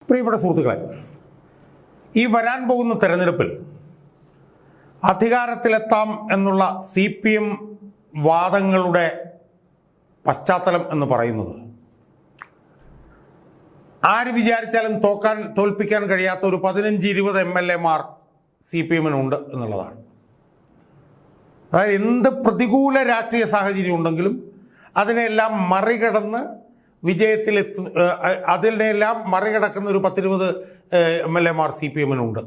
പ്രിയപ്പെട്ട സുഹൃത്തുക്കളെ, ഈ വരാൻ പോകുന്ന തെരഞ്ഞെടുപ്പിൽ അധികാരത്തിലെത്താം എന്നുള്ള CPM വാദങ്ങളുടെ പശ്ചാത്തലം എന്ന് പറയുന്നത് ആര് വിചാരിച്ചാലും തോൽപ്പിക്കാൻ കഴിയാത്ത ഒരു 15-20 MLA-മാർ CPM-നുണ്ട് എന്നുള്ളതാണ്. അതായത് എന്ത് പ്രതികൂല രാഷ്ട്രീയ സാഹചര്യം ഉണ്ടെങ്കിലും അതിനെല്ലാം മറികടന്ന് അതിനെല്ലാം മറികടക്കുന്ന ഒരു 10-20 MLA-മാർ CPM-നുണ്ട്.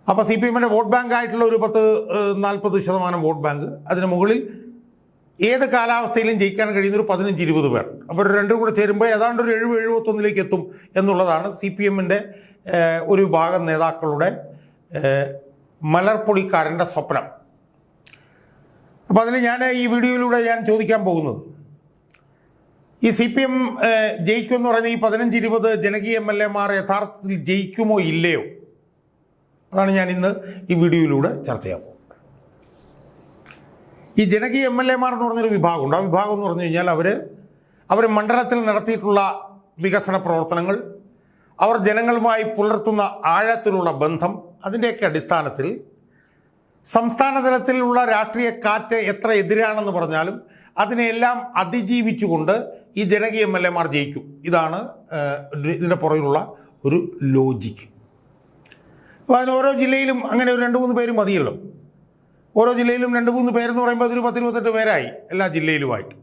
അപ്പോൾ CPM-ൻ്റെ വോട്ട് ബാങ്ക് ആയിട്ടുള്ള ഒരു 40% വോട്ട് ബാങ്ക്, അതിന് മുകളിൽ ഏത് കാലാവസ്ഥയിലും ജയിക്കാൻ കഴിയുന്ന ഒരു 15-20 പേർ. അപ്പോൾ രണ്ടും കൂടെ ചേരുമ്പോൾ ഏതാണ്ട് ഒരു 70-71 എത്തും എന്നുള്ളതാണ് CPM-ൻ്റെ ഒരു വിഭാഗം നേതാക്കളുടെ മലർപ്പൊടിക്കാരൻ്റെ സ്വപ്നം. അപ്പോൾ അതിൽ ഈ വീഡിയോയിലൂടെ ഞാൻ ചോദിക്കാൻ പോകുന്നത്, ഈ CPM ജയിക്കുമെന്ന് പറയുന്ന ഈ 15-20 ജനകീയ MLA-മാർ യഥാർത്ഥത്തിൽ ജയിക്കുമോ ഇല്ലയോ, അതാണ് ഞാൻ ഇന്ന് ഈ വീഡിയോയിലൂടെ ചർച്ച ചെയ്യാൻ പോകുന്നത്. ഈ ജനകീയ MLA-മാർ എന്ന് പറഞ്ഞൊരു വിഭാഗമുണ്ട്. ആ വിഭാഗം എന്ന് പറഞ്ഞു കഴിഞ്ഞാൽ അവർ മണ്ഡലത്തിൽ നടത്തിയിട്ടുള്ള വികസന പ്രവർത്തനങ്ങൾ, അവർ ജനങ്ങളുമായി പുലർത്തുന്ന ആഴത്തിലുള്ള ബന്ധം, അതിൻ്റെയൊക്കെ അടിസ്ഥാനത്തിൽ സംസ്ഥാന തലത്തിലുള്ള രാഷ്ട്രീയ കാറ്റ് എത്ര എതിരാണെന്ന് പറഞ്ഞാലും അതിനെല്ലാം അതിജീവിച്ചുകൊണ്ട് ഈ ജനകീയ MLA-മാർ ജയിക്കും. ഇതാണ് ഇതിൻ്റെ പുറകിലുള്ള ഒരു ലോജിക്ക്. അപ്പോൾ അതിന് ഓരോ ജില്ലയിലും അങ്ങനെ ഒരു 2-3 പേര് മതിയല്ലോ. ഓരോ ജില്ലയിലും 2-3 പേരെന്ന് പറയുമ്പോൾ അതൊരു 10-28 പേരായി എല്ലാ ജില്ലയിലുമായിട്ട്.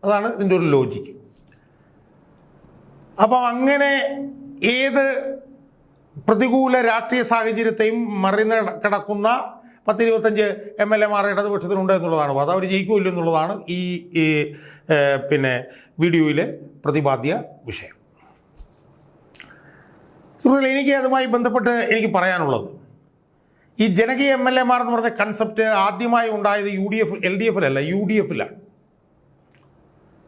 അതാണ് ഇതിൻ്റെ ഒരു ലോജിക്ക്. അപ്പം അങ്ങനെ ഏത് പ്രതികൂല രാഷ്ട്രീയ സാഹചര്യത്തെയും മറികടക്കുന്ന 10-25 MLA-മാർ ഇടതുപക്ഷത്തിനുണ്ട് എന്നുള്ളതാണ്. അപ്പോൾ അതവർ ജയിക്കുമല്ലോ എന്നുള്ളതാണ് ഈ വീഡിയോയിലെ പ്രതിപാദ്യ വിഷയം. സുഹൃത്തുക്കളെ, എനിക്ക് അതുമായി ബന്ധപ്പെട്ട് എനിക്ക് പറയാനുള്ളത്, ഈ ജനകീയ MLA-മാർ എന്ന് പറഞ്ഞ കൺസെപ്റ്റ് ആദ്യമായി ഉണ്ടായത് LDF-ലല്ല, UDF-ലാണ്.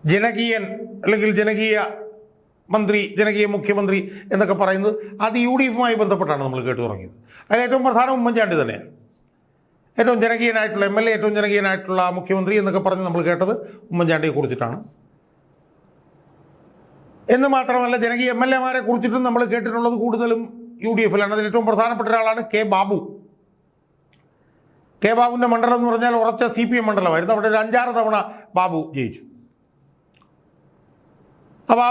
ജനകീയൻ അല്ലെങ്കിൽ ജനകീയ മന്ത്രി, ജനകീയ മുഖ്യമന്ത്രി എന്നൊക്കെ പറയുന്നത് അത് UDF-മായി ബന്ധപ്പെട്ടാണ് നമ്മൾ കേട്ടു തുടങ്ങിയത്. അതിൽ ഏറ്റവും പ്രധാനം ഉമ്മൻചാണ്ടി തന്നെയാണ്. ഏറ്റവും ജനകീയനായിട്ടുള്ള MLA, ഏറ്റവും ജനകീയനായിട്ടുള്ള മുഖ്യമന്ത്രി എന്നൊക്കെ പറഞ്ഞ് നമ്മൾ കേട്ടത് ഉമ്മൻചാണ്ടിയെ കുറിച്ചിട്ടാണ്. എന്ന് മാത്രമല്ല, ജനകീയ MLA-മാരെ കുറിച്ചിട്ടും നമ്മൾ കേട്ടിട്ടുള്ളത് കൂടുതലും UDF-ലാണ്. അതിൽ ഏറ്റവും പ്രധാനപ്പെട്ട ഒരാളാണ് കെ ബാബു. കെ ബാബുവിൻ്റെ മണ്ഡലം എന്ന് പറഞ്ഞാൽ ഉറച്ച CPM മണ്ഡലമായിരുന്നു. അവിടെ ഒരു 5-6 തവണ ബാബു ജയിച്ചു. അപ്പോൾ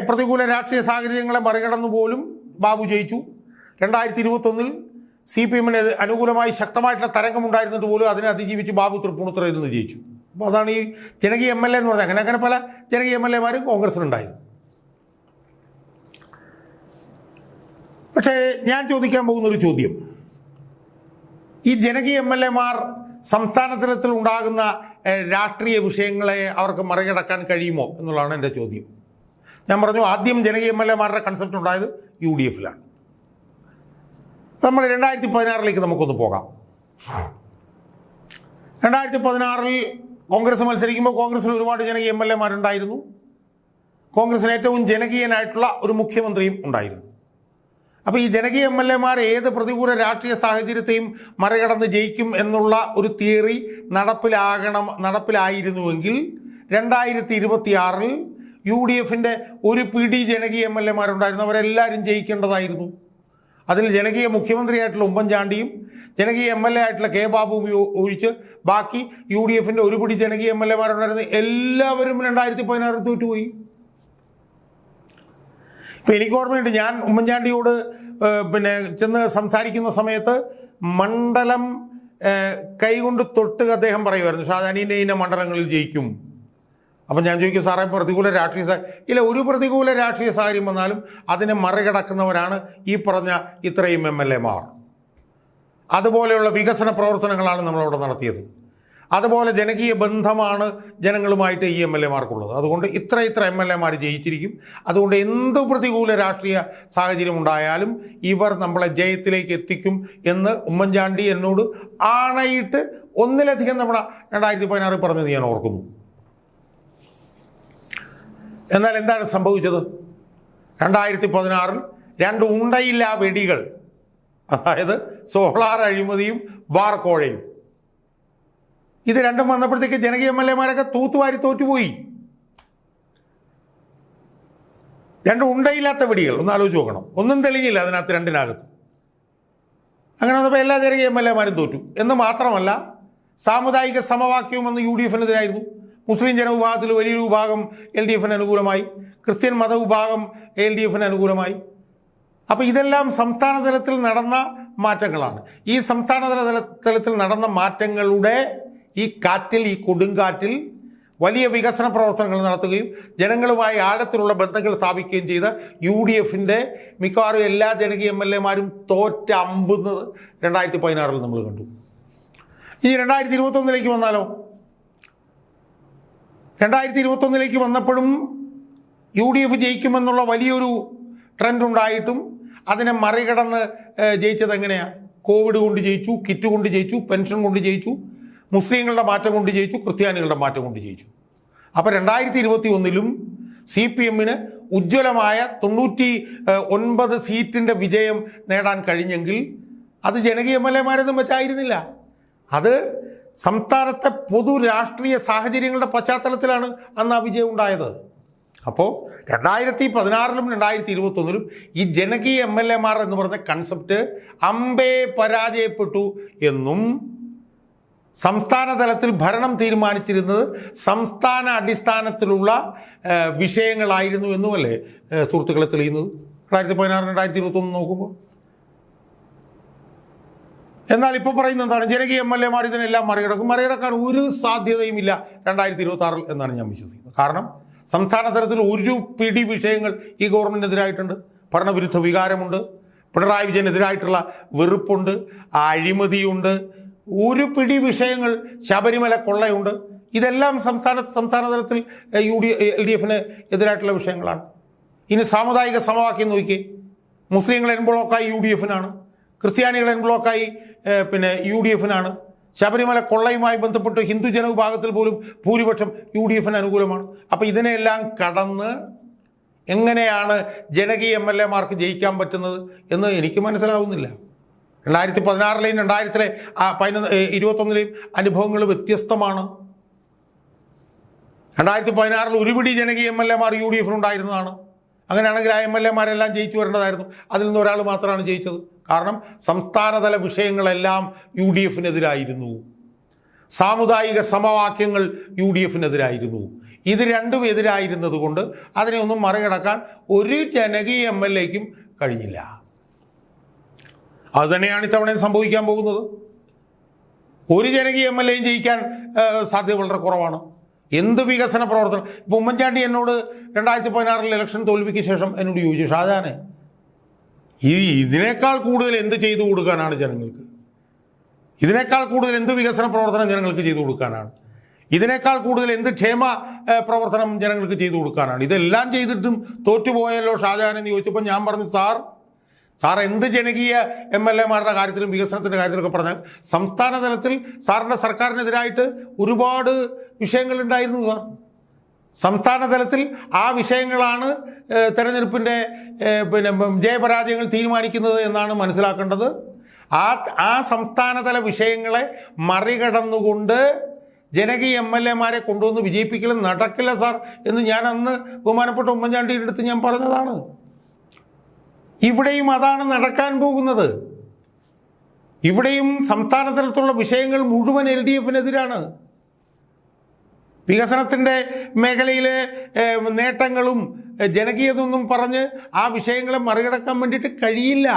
പ്രതികൂല രാഷ്ട്രീയ സാഹചര്യങ്ങളെ മറികടന്നു പോലും ബാബു ജയിച്ചു. 2021 CPM-ന് അനുകൂലമായി ശക്തമായിട്ടുള്ള തരംഗമുണ്ടായിരുന്നിട്ട് പോലും അതിനെ അതിജീവിച്ച് ബാബു തൃപ്പൂണിത്തുറയിൽ നിന്ന് ജയിച്ചു. അപ്പോൾ അതാണ് ഈ ജനകീയ MLA എന്ന് പറഞ്ഞാൽ. അങ്ങനെ പല ജനകീയ MLA-മാരും കോൺഗ്രസിനുണ്ടായിരുന്നു. പക്ഷേ ഞാൻ ചോദിക്കാൻ പോകുന്നൊരു ചോദ്യം, ഈ ജനകീയ MLA-മാർ സംസ്ഥാന തലത്തിൽ ഉണ്ടാകുന്ന രാഷ്ട്രീയ വിഷയങ്ങളെ അവർക്ക് മറികടക്കാൻ കഴിയുമോ എന്നുള്ളതാണ് എൻ്റെ ചോദ്യം. ഞാൻ പറഞ്ഞു, ആദ്യം ജനകീയ MLA-മാരുടെ കൺസെപ്റ്റ് ഉണ്ടായത് UDF-ലാണ്. നമ്മൾ 2016 നമുക്കൊന്ന് പോകാം. 2016 കോൺഗ്രസ് മത്സരിക്കുമ്പോൾ കോൺഗ്രസിൽ ഒരുപാട് ജനകീയ MLA-മാരുണ്ടായിരുന്നു. കോൺഗ്രസിന് ഏറ്റവും ജനകീയനായിട്ടുള്ള ഒരു മുഖ്യമന്ത്രിയും ഉണ്ടായിരുന്നു. അപ്പോൾ ഈ ജനകീയ MLA-മാർ ഏത് പ്രതികൂല രാഷ്ട്രീയ സാഹചര്യത്തെയും മറികടന്ന് ജയിക്കും എന്നുള്ള ഒരു തിയറി നടപ്പിലായിരുന്നുവെങ്കിൽ 2026 UDF-ൻ്റെ ഒരു പിടി ജനകീയ MLA-മാരുണ്ടായിരുന്നു. അവരെല്ലാവരും ജയിക്കേണ്ടതായിരുന്നു. അതിൽ ജനകീയ മുഖ്യമന്ത്രിയായിട്ടുള്ള ഉമ്മൻചാണ്ടിയും ജനകീയ MLA ആയിട്ടുള്ള കെ ബാബുവും ഒഴിച്ച് ബാക്കി UDF-ൻ്റെ ഒരു പിടി ജനകീയ MLA-മാരുണ്ടായിരുന്നു. എല്ലാവരും 2016 തോറ്റുപോയി. ഇപ്പം എനിക്ക് ഓർമ്മയുണ്ട്, ഞാൻ ഉമ്മൻചാണ്ടിയോട് ചെന്ന് സംസാരിക്കുന്ന സമയത്ത് മണ്ഡലം കൈകൊണ്ട് തൊട്ട് അദ്ദേഹം പറയുമായിരുന്നു, ഷാജാനീൻ്റെ മണ്ഡലങ്ങളിൽ ജയിക്കും. അപ്പം ഞാൻ ചോദിക്കും, സാറേ പ്രതികൂല രാഷ്ട്രീയ ഇല്ല, ഒരു പ്രതികൂല രാഷ്ട്രീയ സാഹചര്യം വന്നാലും അതിനെ മറികടക്കുന്നവരാണ് ഈ പറഞ്ഞ ഇത്രയും MLA-മാർ. അതുപോലെയുള്ള വികസന പ്രവർത്തനങ്ങളാണ് നമ്മളവിടെ നടത്തിയത്. അതുപോലെ ജനകീയ ബന്ധമാണ് ജനങ്ങളുമായിട്ട് ഈ MLA-മാർക്കുള്ളത്. അതുകൊണ്ട് ഇത്ര MLA-മാർ ജയിച്ചിരിക്കും. അതുകൊണ്ട് എന്ത് പ്രതികൂല രാഷ്ട്രീയ സാഹചര്യം ഉണ്ടായാലും ഇവർ നമ്മളെ ജയത്തിലേക്ക് എത്തിക്കും എന്ന് ഉമ്മൻചാണ്ടി എന്നോട് ആണയിട്ട് 1-ലധികം തവണ 2016 പറഞ്ഞത് ഞാൻ ഓർക്കുന്നു. എന്നാൽ എന്താണ് സംഭവിച്ചത്? 2016 2 ഉണ്ടയില്ലാ വെടികൾ, അതായത് സോളാർ അഴിമതിയും ബാർക്കോഴയും, ഇത് രണ്ടും വന്നപ്പോഴത്തേക്ക് ജനകീയ MLA-മാരൊക്കെ തൂത്തുവാരി തോറ്റുപോയി. രണ്ടും ഉണ്ടയില്ലാത്ത വെടികൾ. ഒന്ന് ആലോചിച്ച് നോക്കണം. ഒന്നും തെളിഞ്ഞില്ല അതിനകത്ത് രണ്ടിനകത്ത്. അങ്ങനെ വന്നപ്പോൾ എല്ലാ ജനകീയ എം എൽ എമാരും തോറ്റു എന്ന് മാത്രമല്ല, സാമുദായിക സമവാക്യവും അന്ന് UDF-നെതിരായിരുന്നു. മുസ്ലിം ജനവിഭാഗത്തിൽ വലിയൊരു വിഭാഗം LDF-ന് അനുകൂലമായി, ക്രിസ്ത്യൻ മതവിഭാഗം LDF-ന് അനുകൂലമായി. അപ്പോൾ ഇതെല്ലാം സംസ്ഥാന തലത്തിൽ നടന്ന മാറ്റങ്ങളാണ്. ഈ സംസ്ഥാന തലത്തിൽ നടന്ന മാറ്റങ്ങളുടെ ഈ കാറ്റിൽ, ഈ കൊടുങ്കാറ്റിൽ വലിയ വികസന പ്രവർത്തനങ്ങൾ നടത്തുകയും ജനങ്ങളുമായി ആഴത്തിലുള്ള ബന്ധങ്ങൾ സ്ഥാപിക്കുകയും ചെയ്ത UDF-ൻ്റെ മിക്കവാറും എല്ലാ ജനകീയ എം എൽ എമാരും തോറ്റമ്പുന്നത് 2016 നമ്മൾ കണ്ടു. ഈ 2021 വന്നാലോ? 2021 വന്നപ്പോഴും UDF ജയിക്കുമെന്നുള്ള വലിയൊരു ട്രെൻഡ് ഉണ്ടായിട്ടും അതിനെ മറികടന്ന് ജയിച്ചത് എങ്ങനെയാണ്? കോവിഡ് കൊണ്ട് ജയിച്ചു, കിറ്റ് കൊണ്ട് ജയിച്ചു, പെൻഷൻ കൊണ്ട് ജയിച്ചു, മുസ്ലിങ്ങളുടെ മാറ്റം കൊണ്ട് ജയിച്ചു, ക്രിസ്ത്യാനികളുടെ മാറ്റം കൊണ്ട് ജയിച്ചു. അപ്പോൾ 2021 CPM-ന് ഉജ്ജ്വലമായ 99 സീറ്റിൻ്റെ വിജയം നേടാൻ കഴിഞ്ഞെങ്കിൽ അത് ജനകീയ എം എൽ എമാരൊന്നും വെച്ചായിരുന്നില്ല. അത് സംസ്ഥാനത്തെ പൊതു രാഷ്ട്രീയ സാഹചര്യങ്ങളുടെ പശ്ചാത്തലത്തിലാണ് അന്ന് ആ വിജയം ഉണ്ടായത്. അപ്പോൾ 2016 2021 ഈ ജനകീയ എം എൽ എമാർ എന്ന് പറഞ്ഞ കൺസെപ്റ്റ് അമ്പേ പരാജയപ്പെട്ടു എന്നും സംസ്ഥാന തലത്തിൽ ഭരണം തീരുമാനിച്ചിരുന്നത് സംസ്ഥാന അടിസ്ഥാനത്തിലുള്ള വിഷയങ്ങളായിരുന്നു എന്നുമല്ലേ സുഹൃത്തുക്കളെ തെളിയുന്നത് 2016 2021 നോക്കുമ്പോൾ. എന്നാൽ ഇപ്പോൾ പറയുന്നത് എന്താണ്? ജനകീയ എം എൽ എമാർ ഇതിനെല്ലാം മറികടക്കാൻ ഒരു സാധ്യതയുമില്ല 2026 എന്നാണ് ഞാൻ വിശ്വസിക്കുന്നത്. കാരണം സംസ്ഥാന തലത്തിൽ ഒരു പിടി വിഷയങ്ങൾ ഈ ഗവൺമെൻറ്റിനെതിരായിട്ടുണ്ട്. ഭരണവിരുദ്ധ വികാരമുണ്ട്, പിണറായി വിജയനെതിരായിട്ടുള്ള വെറുപ്പുണ്ട്, അഴിമതിയുണ്ട്, ഒരു പിടി വിഷയങ്ങൾ, ശബരിമല കൊള്ളയുണ്ട്. ഇതെല്ലാം സംസ്ഥാന തലത്തിൽ LDF-ന് എതിരായിട്ടുള്ള വിഷയങ്ങളാണ്. ഇനി സാമുദായിക സമവാക്യം നോക്കിയേ. മുസ്ലിങ്ങൾ എൻ ബ്ലോക്കായി UDF-നാണ്, ക്രിസ്ത്യാനികൾ എൻ ബ്ലോക്കായി UDF-നാണ്. ശബരിമല കൊള്ളയുമായി ബന്ധപ്പെട്ട് ഹിന്ദു ജനവിഭാഗത്തിൽ പോലും ഭൂരിപക്ഷം UDF-ന് അനുകൂലമാണ്. അപ്പോൾ ഇതിനെല്ലാം കടന്ന് എങ്ങനെയാണ് ജനകീയ എം എൽ എമാർക്ക് ജയിക്കാൻ പറ്റുന്നത് എന്ന് എനിക്ക് മനസ്സിലാവുന്നില്ല. 2016 2021 അനുഭവങ്ങൾ വ്യത്യസ്തമാണ്. 2016 ഒരുപിടി ജനകീയ എം എൽ എമാർ UDF-നുണ്ടായിരുന്നതാണ്. അങ്ങനെയാണെങ്കിൽ ആ എം എൽ എമാരെല്ലാം ജയിച്ചു വരേണ്ടതായിരുന്നു. അതിൽ നിന്ന് ഒരാൾ മാത്രമാണ് ജയിച്ചത്. കാരണം സംസ്ഥാനതല വിഷയങ്ങളെല്ലാം UDF-നെതിരായിരുന്നു. സാമുദായിക സമവാക്യങ്ങൾ UDF-നെതിരായിരുന്നു. ഇത് രണ്ടും എതിരായിരുന്നത് കൊണ്ട് അതിനെ ഒന്നും മറികടക്കാൻ ഒരു ജനകീയ എം എൽ എക്കും കഴിഞ്ഞില്ല. അതുതന്നെയാണ് ഇത്തവണയും സംഭവിക്കാൻ പോകുന്നത്. ഒരു ജനകീയ എം എൽ എയും ജയിക്കാൻ സാധ്യത വളരെ കുറവാണ്. എന്ത് വികസന പ്രവർത്തനം? ഇപ്പോൾ ഉമ്മൻചാണ്ടി എന്നോട് 2016 ഇലക്ഷൻ തോൽവിക്ക് ശേഷം എന്നോട് ചോദിച്ചു, ഷാജാനെ ഇതിനേക്കാൾ കൂടുതൽ എന്ത് ചെയ്തു കൊടുക്കാനാണ് ജനങ്ങൾക്ക്? ഇതിനേക്കാൾ കൂടുതൽ എന്ത് വികസന പ്രവർത്തനം ജനങ്ങൾക്ക് ചെയ്തു കൊടുക്കാനാണ്? ഇതിനേക്കാൾ കൂടുതൽ എന്ത് ക്ഷേമ പ്രവർത്തനം ജനങ്ങൾക്ക് ചെയ്തു കൊടുക്കാനാണ്? ഇതെല്ലാം ചെയ്തിട്ടും തോറ്റുപോയല്ലോ ഷാജാൻ എന്ന് ചോദിച്ചപ്പോൾ ഞാൻ പറഞ്ഞു, സാർ എന്ത് ജനകീയ എം എൽ എമാരുടെ കാര്യത്തിലും വികസനത്തിൻ്റെ കാര്യത്തിലൊക്കെ പറഞ്ഞാൽ സംസ്ഥാന തലത്തിൽ സാറിൻ്റെ സർക്കാരിനെതിരായിട്ട് ഒരുപാട് വിഷയങ്ങളുണ്ടായിരുന്നു സാർ. സംസ്ഥാന തലത്തിൽ ആ വിഷയങ്ങളാണ് തെരഞ്ഞെടുപ്പിൻ്റെ ജയപരാജയങ്ങൾ തീരുമാനിക്കുന്നത് എന്നാണ് മനസ്സിലാക്കേണ്ടത്. ആ സംസ്ഥാനതല വിഷയങ്ങളെ മറികടന്നുകൊണ്ട് ജനകീയ എം എൽ എമാരെ കൊണ്ടുവന്ന് വിജയിപ്പിക്കലും നടക്കില്ല സാർ എന്ന് ഞാൻ അന്ന് ബഹുമാനപ്പെട്ട ഉമ്മൻചാണ്ടിയുടെ അടുത്ത് ഞാൻ പറഞ്ഞതാണ്. ഇവിടെയും അതാണ് നടക്കാൻ പോകുന്നത്. ഇവിടെയും സംസ്ഥാന തലത്തിലുള്ള വിഷയങ്ങൾ മുഴുവൻ LDF-നെതിരാണ്. വികസനത്തിൻ്റെ മേഖലയിലെ നേട്ടങ്ങളും ജനകീയതൊന്നും പറഞ്ഞ് ആ വിഷയങ്ങളെ മറികടക്കാൻ വേണ്ടിയിട്ട് കഴിയില്ല.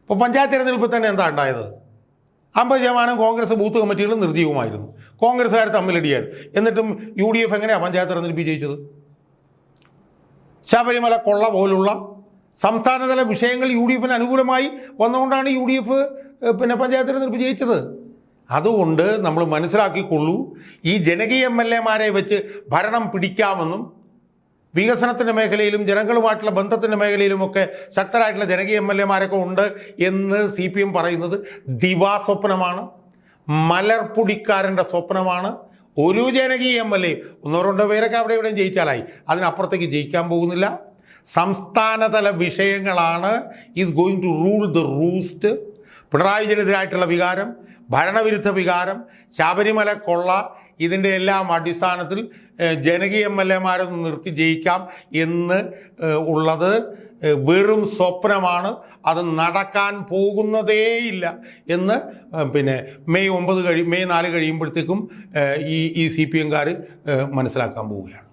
ഇപ്പോൾ പഞ്ചായത്ത് തിരഞ്ഞെടുപ്പിൽ തന്നെ എന്താ ഉണ്ടായത്? 50% കോൺഗ്രസ് ബൂത്ത് കമ്മിറ്റികൾ നിർജ്ജീവമായിരുന്നു. കോൺഗ്രസ്സുകാർ തമ്മിലടിയായിരുന്നു. എന്നിട്ടും UDF എങ്ങനെയാണ് പഞ്ചായത്ത് തിരഞ്ഞെടുപ്പ് ജയിച്ചത്? ശബരിമല കൊള്ള പോലുള്ള സംസ്ഥാനതല വിഷയങ്ങൾ UDF-ന് അനുകൂലമായി വന്നുകൊണ്ടാണ് UDF പഞ്ചായത്ത് തിരഞ്ഞെടുപ്പ് ജയിച്ചത്. അതുകൊണ്ട് നമ്മൾ മനസ്സിലാക്കിക്കൊള്ളൂ, ഈ ജനകീയ എം എൽ എമാരെ വെച്ച് ഭരണം പിടിക്കാമെന്നും വികസനത്തിൻ്റെ മേഖലയിലും ജനങ്ങളുമായിട്ടുള്ള ബന്ധത്തിൻ്റെ മേഖലയിലുമൊക്കെ ശക്തരായിട്ടുള്ള ജനകീയ എം എൽ എമാരൊക്കെ ഉണ്ട് എന്ന് CPM പറയുന്നത് ദിവാസ്വപ്നമാണ്, മലർപ്പൊടിക്കാരൻ്റെ സ്വപ്നമാണ്. ഒരു ജനകീയ എം എൽ എ 1-2 പേരൊക്കെ അവിടെ ഇവിടെയും ജയിച്ചാലായി, അതിനപ്പുറത്തേക്ക് ജയിക്കാൻ പോകുന്നില്ല. സംസ്ഥാനതല വിഷയങ്ങളാണ് is going to rule the roost. Pinarayi വിജയനെതിരായിട്ടുള്ള വികാരം, ഭരണവിരുദ്ധ വികാരം, ശബരിമല കൊള്ള, ഇതിൻ്റെ എല്ലാം അടിസ്ഥാനത്തിൽ ജനകീയ MLA-മാരൊന്ന് നിർത്തി ജയിക്കാം എന്ന് ഉള്ളത് വെറും സ്വപ്നമാണ്. അത് നടക്കാൻ പോകുന്നതേയില്ല എന്ന് പിന്നെ മെയ് 4 കഴിയുമ്പോഴത്തേക്കും ഈ CPM-കാർ മനസ്സിലാക്കാൻ പോവുകയാണ്.